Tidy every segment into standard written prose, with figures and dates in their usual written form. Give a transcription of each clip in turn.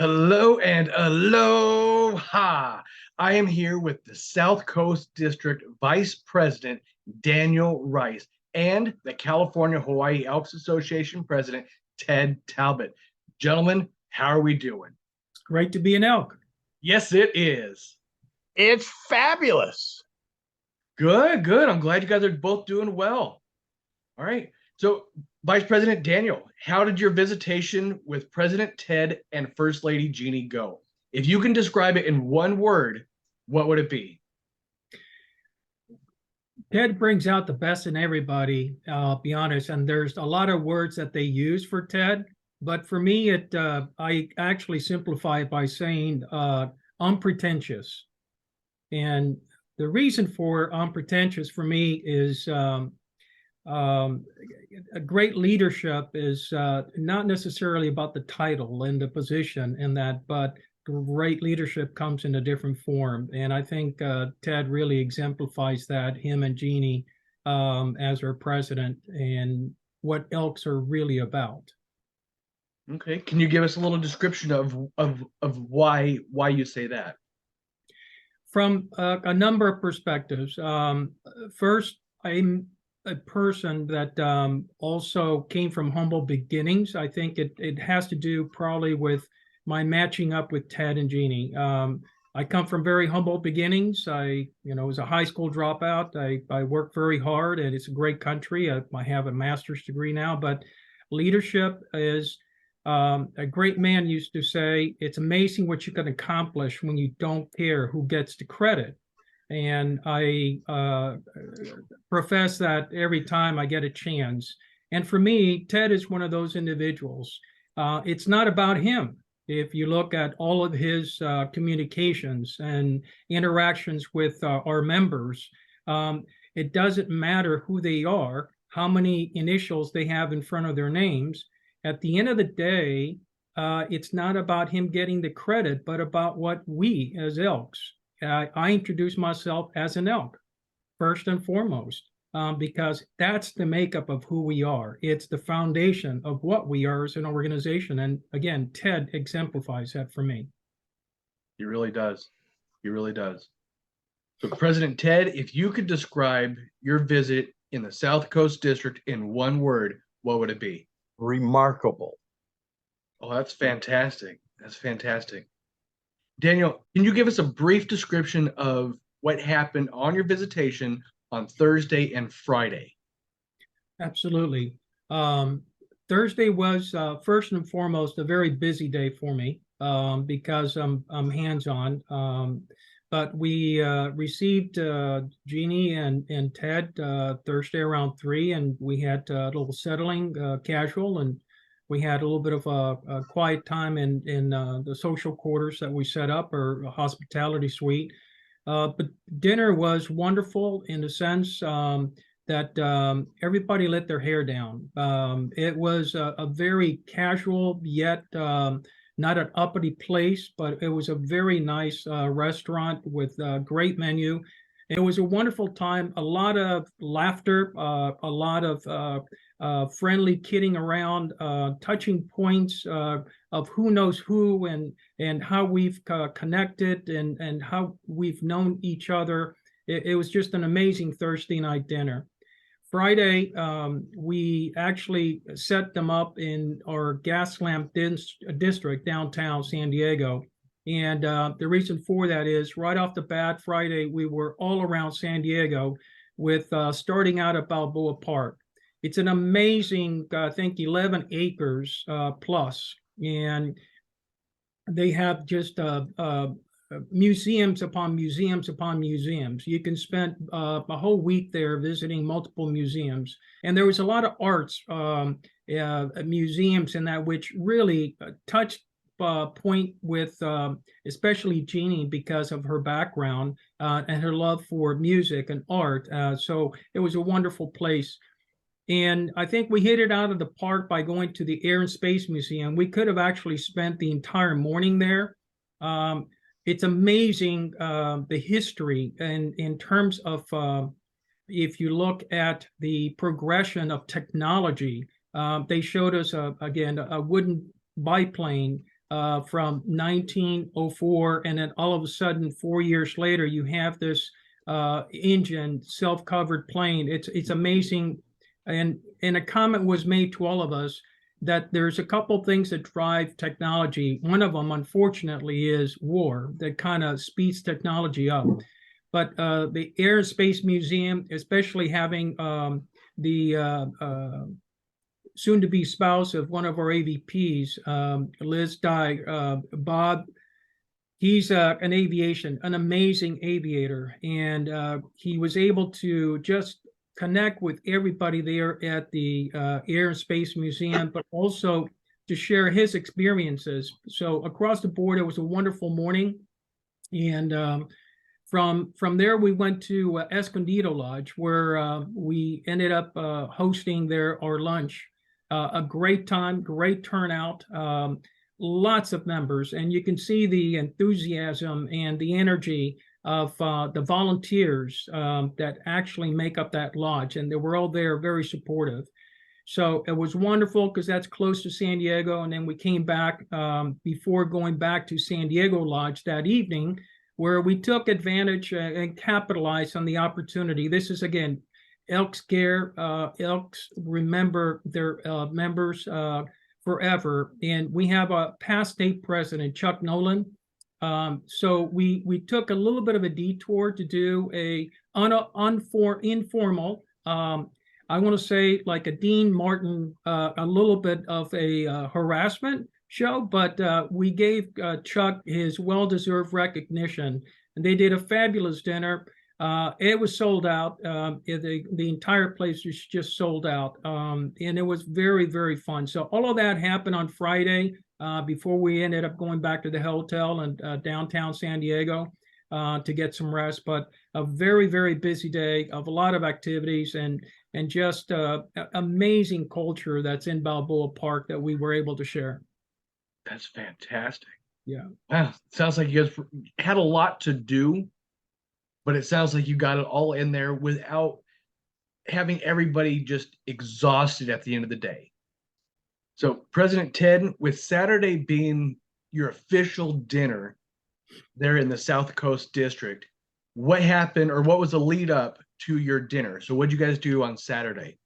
Hello and aloha. I am here with the South Coast District Vice President, Daniel Rice, and the California Hawaii Elks Association President, Ted Talbot. Gentlemen, how are we doing? It's great to be an elk. Yes, it is. It's fabulous. Good, good. I'm glad you guys are both doing well. All right. So, Vice President Daniel, how did your visitation with President Ted and First Lady Jeannie go? If you can describe it in one word, what would it be? Ted brings out the best in everybody, I'll be honest, and there's a lot of words that they use for Ted, but for me, I actually simplify it by saying unpretentious. And the reason for unpretentious for me is a great leadership is not necessarily about the title and the position in that, but great leadership comes in a different form. And I think Ted really exemplifies that, him and Jeannie as our president, and what Elks are really about. Okay. Can you give us a little description of why you say that? From a number of perspectives. First, I'm a person that also came from humble beginnings. I think it has to do probably with my matching up with Ted and Jeannie. I come from very humble beginnings. I was a high school dropout. I worked very hard, and it's a great country. I have a master's degree now, but leadership is a great man used to say, it's amazing what you can accomplish when you don't care who gets the credit. And I profess that every time I get a chance. And for me, Ted is one of those individuals. It's not about him. If you look at all of his communications and interactions with our members, it doesn't matter who they are, how many initials they have in front of their names. At the end of the day, it's not about him getting the credit, but about what we as Elks. I introduce myself as an elk, first and foremost, because that's the makeup of who we are. It's the foundation of what we are as an organization. And again, Ted exemplifies that for me. He really does. He really does. So, President Ted, if you could describe your visit in the South Coast District in one word, what would it be? Remarkable. Oh, that's fantastic. That's fantastic. Daniel, can you give us a brief description of what happened on your visitation on Thursday and Friday? Absolutely. Thursday was first and foremost a very busy day for me because I'm hands-on. But we received Jeannie and Ted Thursday around 3, and we had a little settling, casual, and we had a little bit of a quiet time in the social quarters that we set up, or a hospitality suite. But dinner was wonderful in the sense that everybody let their hair down. It was a very casual, yet not an uppity place, but it was a very nice restaurant with a great menu. It was a wonderful time, a lot of laughter, a lot of friendly kidding around, touching points of who knows who, and how we've connected, and how we've known each other. It was just an amazing Thursday night dinner. Friday, we actually set them up in our gas lamp district downtown San Diego. And the reason for that is right off the bat, Friday, we were all around San Diego with starting out at Balboa Park. It's an amazing, I think, 11 acres plus. And they have just museums upon museums upon museums. You can spend a whole week there visiting multiple museums. And there was a lot of arts museums in that, which really touched point with especially Jeannie because of her background and her love for music and art. So it was a wonderful place. And I think we hit it out of the park by going to the Air and Space Museum. We could have actually spent the entire morning there. It's amazing the history, and in terms of if you look at the progression of technology, they showed us again a wooden biplane from 1904, and then all of a sudden, 4 years later, you have this engine, self-covered plane. It's amazing, and a comment was made to all of us that there's a couple things that drive technology. One of them, unfortunately, is war that kind of speeds technology up. But the Air and Space Museum, especially having the soon-to-be spouse of one of our AVPs, Liz Dye, Bob, he's an amazing aviator, and he was able to just connect with everybody there at the Air and Space Museum, but also to share his experiences. So across the board, it was a wonderful morning. And from there, we went to Escondido Lodge, where we ended up hosting our lunch. A great time, great turnout, lots of members, and you can see the enthusiasm and the energy of the volunteers that actually make up that lodge, and they were all there very supportive. So it was wonderful because that's close to San Diego, and then we came back before going back to San Diego Lodge that evening, where we took advantage and capitalized on the opportunity. This is, again, Elks Care. Elks remember their members forever, and we have a past state president, Chuck Nolan. So we took a little bit of a detour to do a informal, I want to say like a Dean Martin, a little bit of a harassment show, but we gave Chuck his well-deserved recognition, and they did a fabulous dinner. It was sold out. The entire place was just sold out, and it was very, very fun. So all of that happened on Friday before we ended up going back to the hotel in downtown San Diego to get some rest. But a very, very busy day of a lot of activities and just amazing culture that's in Balboa Park that we were able to share. That's fantastic. Yeah. Wow. Sounds like you guys had a lot to do, but it sounds like you got it all in there without having everybody just exhausted at the end of the day. So, President Ted, with Saturday being your official dinner there in the South Coast District, what happened or what was the lead up to your dinner? So, what did you guys do on Saturday?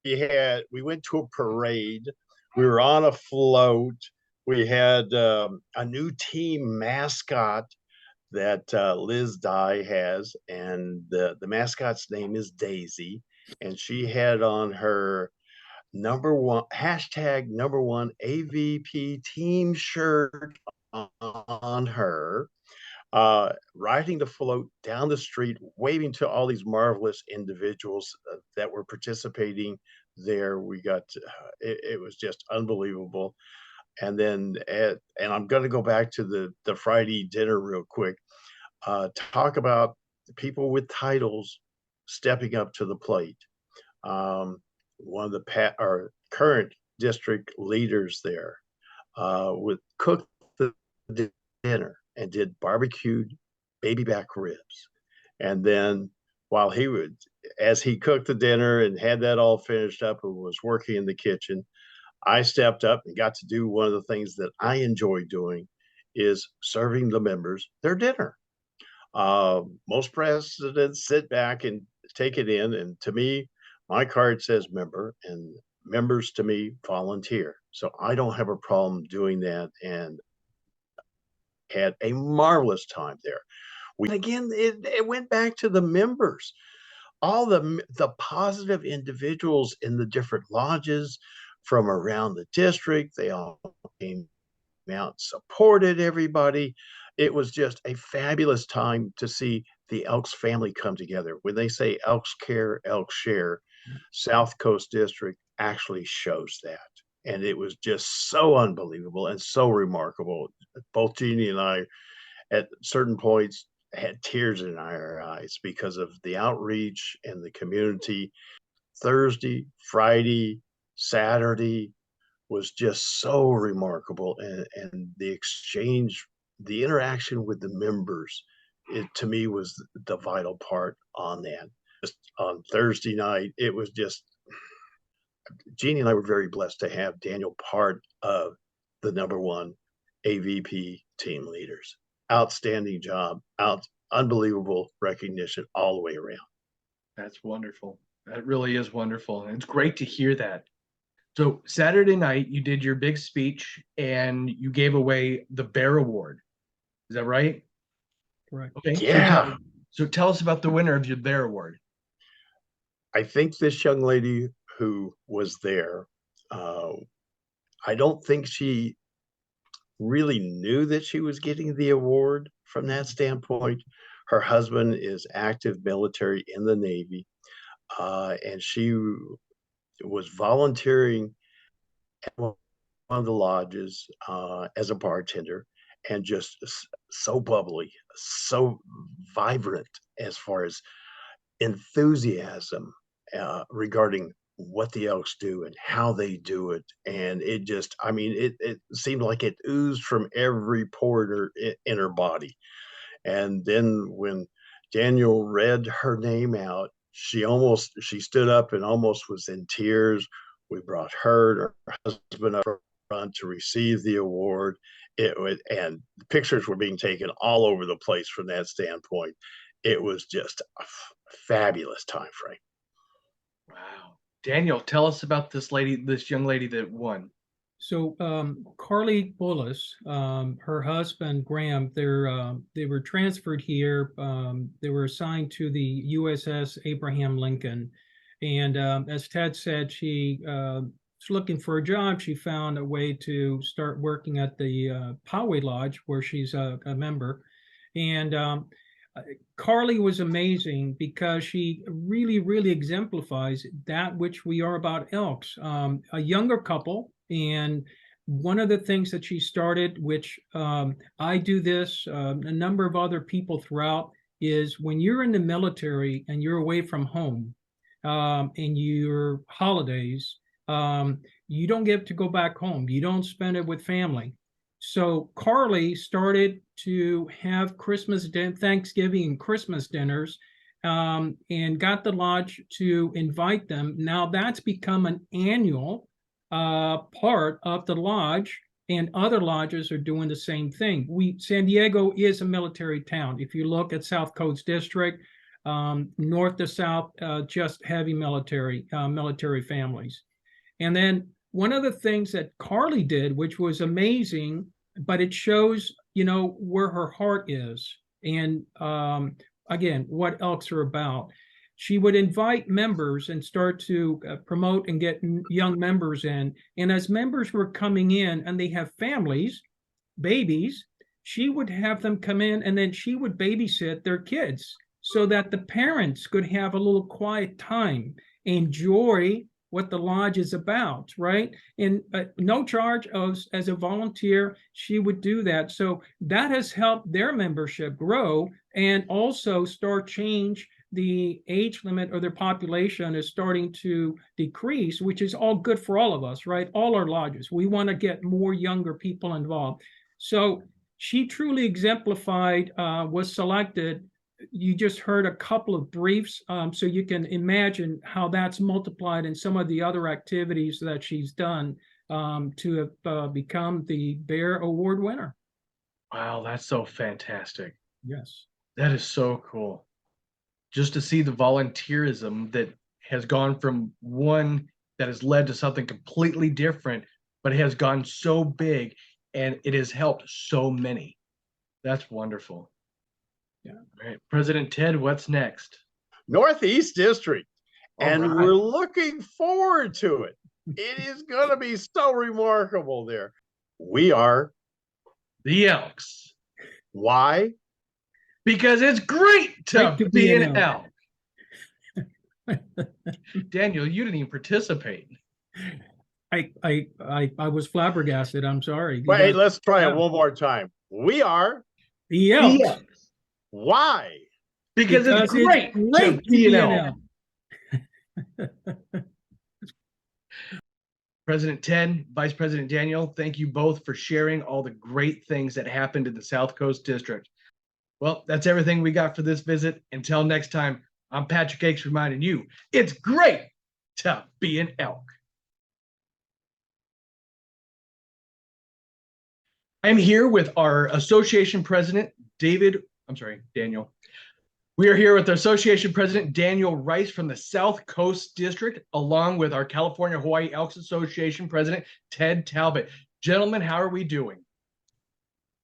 We went to a parade. We were on a float. We had a new team mascot that Liz Dye has, and the mascot's name is Daisy, and she had on her #1 AVP team shirt on her, riding the float down the street, waving to all these marvelous individuals that were participating there. We got it was just unbelievable. And then and I'm going to go back to the Friday dinner real quick. Talk about the people with titles stepping up to the plate. One of the our current district leaders there would cook the dinner and did barbecued baby back ribs. And then while as he cooked the dinner and had that all finished up and was working in the kitchen, I stepped up and got to do one of the things that I enjoy doing, is serving the members their dinner. Most presidents sit back and take it in, and to me, my card says member, and members to me volunteer. So I don't have a problem doing that, and had a marvelous time there. It went back to the members, all the positive individuals in the different lodges from around the district. They all came out, supported everybody. It was just a fabulous time to see the Elks family come together. When they say Elks Care, Elks Share, South Coast District actually shows that. And it was just so unbelievable and so remarkable. Both Jeannie and I, at certain points, had tears in our eyes because of the outreach and the community. Thursday, Friday, Saturday was just so remarkable, and the exchange, the interaction with the members, it to me was the vital part on that. Just on Thursday night, it was just, Jeannie and I were very blessed to have Daniel part of the #1 AVP team leaders. Outstanding job, unbelievable recognition all the way around. That's wonderful. That really is wonderful. And it's great to hear that. So Saturday night, you did your big speech and you gave away the Bear Award. Is that right? Correct. Okay. Yeah. So tell us about the winner of your Bear Award. I think this young lady who was there, I don't think she really knew that she was getting the award from that standpoint. Her husband is active military in the Navy, and she was volunteering at one of the lodges as a bartender, and just so bubbly, so vibrant as far as enthusiasm regarding what the Elks do and how they do it. And it just, I mean, it seemed like it oozed from every pore in her body. And then when Daniel read her name out, she stood up and almost was in tears. We brought her and her husband up front to receive the award. And the pictures were being taken all over the place from that standpoint. It was just a fabulous time frame. Wow. Daniel, tell us about this young lady that won. So Carly Bullis, her husband Graham, they were transferred here. They were assigned to the USS Abraham Lincoln, and as Ted said, she was looking for a job. She found a way to start working at the Poway Lodge, where she's a member, and Carly was amazing because she really, really exemplifies that which we are about Elks. A younger couple. And one of the things that she started, which I do this, a number of other people throughout, is when you're in the military and you're away from home and your holidays, you don't get to go back home. You don't spend it with family. So Carly started to have Thanksgiving and Christmas dinners and got the lodge to invite them. Now that's become an annual part of the lodge, and other lodges are doing the same thing. San Diego is a military town. If you look at South Coast District, north to south, just heavy military families. And then one of the things that Carly did, which was amazing, but it shows, where her heart is. And again, what Elks are about. She would invite members and start to promote and get young members in. And as members were coming in and they have families, babies, she would have them come in and then she would babysit their kids so that the parents could have a little quiet time, enjoy what the lodge is about, right? And no charge as a volunteer, she would do that. So that has helped their membership grow and also start change. The age limit or their population is starting to decrease, which is all good for all of us, right? All our lodges. We want to get more younger people involved. So she truly exemplified, was selected. You just heard a couple of briefs, so you can imagine how that's multiplied in some of the other activities that she's done to have become the Bear Award winner. Wow, that's so fantastic. Yes. That is so cool. Just to see the volunteerism that has gone from one that has led to something completely different, but it has gone so big and it has helped so many. That's wonderful. Yeah. All right, President Ted, what's next? Northeast District. And right. we're looking forward to it. It is going to be so remarkable there. We are The Elks. Why? Because it's great to be an elk. Daniel, you didn't even participate. I was flabbergasted. I'm sorry. Wait, let's try it one more time. We are the Elks. Why? Because it's great to be an elk. President Ted, Vice President Daniel, thank you both for sharing all the great things that happened in the South Coast District. Well, that's everything we got for this visit. Until next time, I'm Patrick Akes reminding you, it's great to be an elk. I'm here with our association president, Daniel. We are here with the association president, Daniel Rice from the South Coast District, along with our California Hawaii Elks Association president, Ted Talbot. Gentlemen, how are we doing?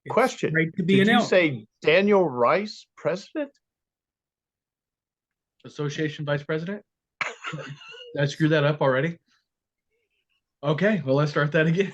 It's Question. great to be Did an you elk. say Daniel Rice, president? Association vice president? Did I screw that up already? Okay, well, let's start that again.